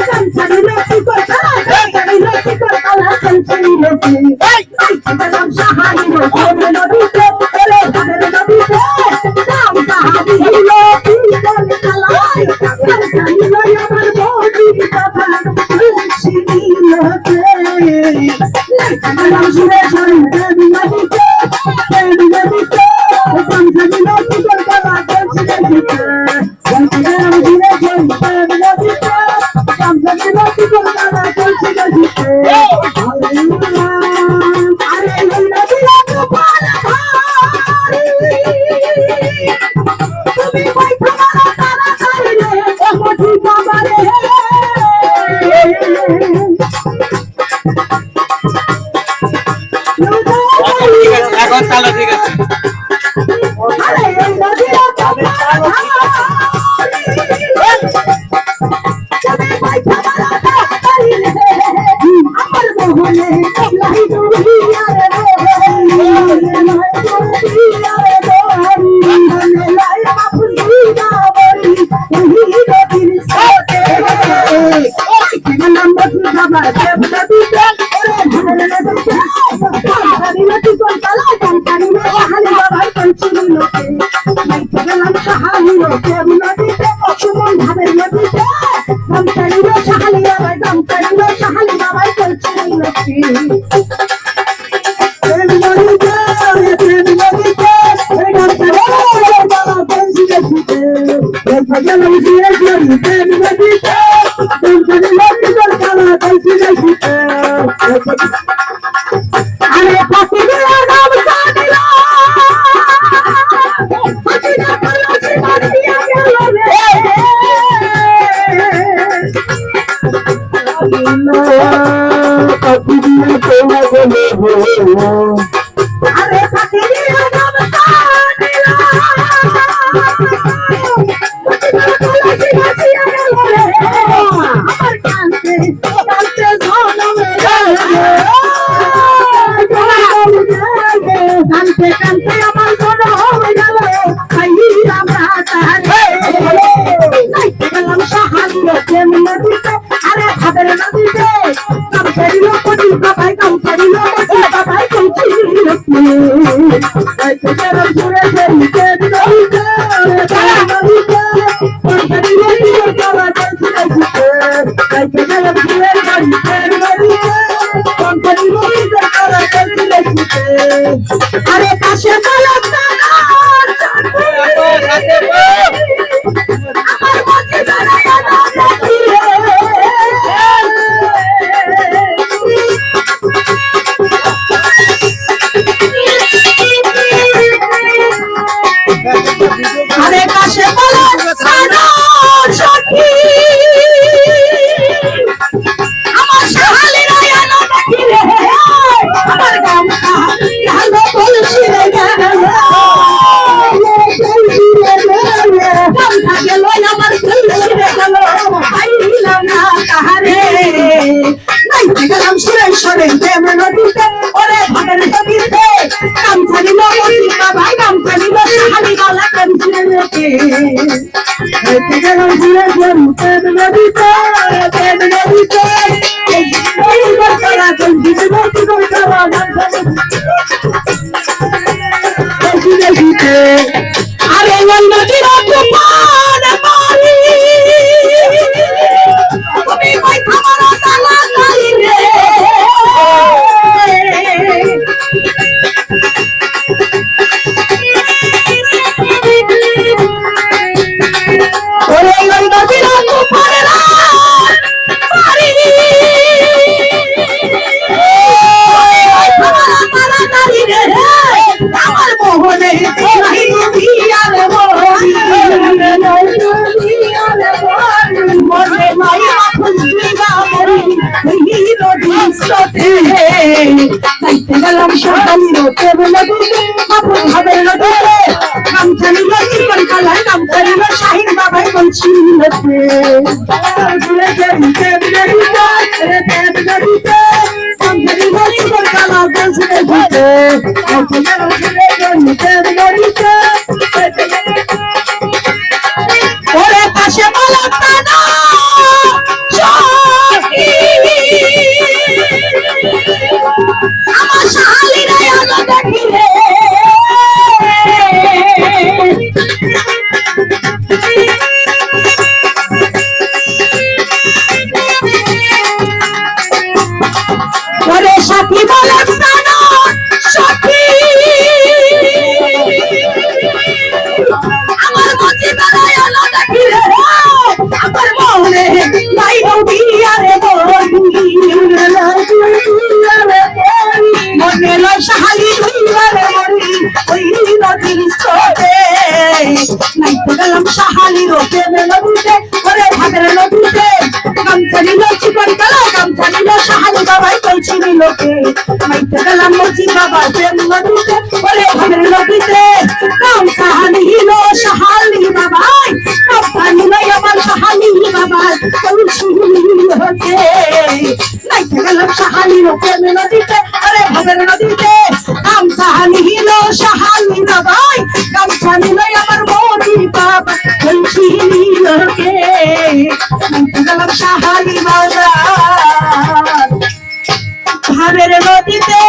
কাঞ্চনি লক্ষ্মী কলা কাঞ্চনি লক্ষ্মী কলা কাঞ্চনি লক্ষ্মী গেলাম সাহারি নদীতে নদীতে ওরে ভাবের নদীতে নাম সাহারি লক্ষ্মী কলা কাঞ্চনি লয় আমার বৌদি কথা কাঞ্চনি লক্ষ্মী গেলাম সুরে সুরে নদীতে নদীতে কাঞ্চনি লক্ষ্মী কলা কাঞ্চনি লক্ষ্মী গেলাম সুরে সুরে নদীতে কাঞ্চনি লক্ষ্মী কলা কাঞ্চনি লক্ষ্মী আরে নদীরা তো পালা ভারী তুমি বৈঠা মারা তারা চাইলে কমটি বাবারে এখন চালা ঠিক আছে আরে নদীরা তো পালা তুমি বৈঠা মারা তারা চাইলে আমার মোহনে লাই দুনিয়া রে আরে পাখিরা নাম জানিলা পাখিরা বলছে মারিয়া গেল রে পাখিরা কোলা গেল আরে পাখিরা নাম জানিলা পাখিরা বলছে মারিয়া গেল রে আমার কাছে কাছে জনমে কানতে কানতে আমার মনে হয়ে গেল খাইলাম রাতারে নাইতে গেলাম সাহারি প্রেম নদীতে আরে ভাবের নদীতে কাম করিল কোটি বাবাই কাম করিল কোটি বাবাই কইছি নাইতে গেলাম ঘুরে ফেরি প্রেম নদীতে প্রেম নদীতে কাম করিল কোটি বাবাই কইছি নাইতে গেলাম ঘুরে ফেরি প্রেম নদীতে কাম করিল কোটি বাবাই কইছি আরে কাছে বলো তারা আমার মনে দাঁড়ায় না দেখি আরে কাছে বলো তারা সখী আমার শালিরা না দেখি রে আমার গামছা ভালো বলছি রে গামছা গেল আমার বলছি রে গেল আইলাম না তাহারে নাইতে গেলাম সুরে সুরে প্রেম নদীতে ওরে ভাবের নদীতে গামছা নিল মতি বাবা গামছা নিল শালি গলা কাঞ্চি রেখে নাইতে গেলাম সুরে সুরে প্রেম নদীতে প্রেম নদীতে আরে নদীর তুফান পানি তুমি বৈঠা মারা তালা চাইলে ওরে নদীর তুফান পানি আমার মোহনে মনে মায়া নাইতে গেলাম সাহানি প্রেম নদীতে আপন ভাবের নদীতে কামছানি লক্ষ্মী কলা কামছানি শাহিন বাবাই বলছি ওরে পাশে বলা নাই নদী আরে বলি মনে লয় সাহালি দুইবারে মরি ওই নদীর স্রোতে নাইতে গেলাম সাহালির প্রেমে নদীতে ওরে ভাগের নদীতে গামছা নিল চিকন গেল গামছা নিল সাহালি বাবাই কলছি নিলকে নাইতে গেলাম মজি বাবা প্রেম নদীতে ওরে ভাগের নদীতে গামছা নিল সাহালি বাবাই গামছা নিল আমার সাহালি বাবাই কলছি নিলকে নাইতে গেলাম সাহালির প্রেমে নদীতে ওরে ভাগের নদীতে গামছা নিল সাহালি বাবাই গামছা নিল আমার মজি বাবা কলছি নিলকে নাইতে গেলাম সাহালি বাবা ভাগের নদীতে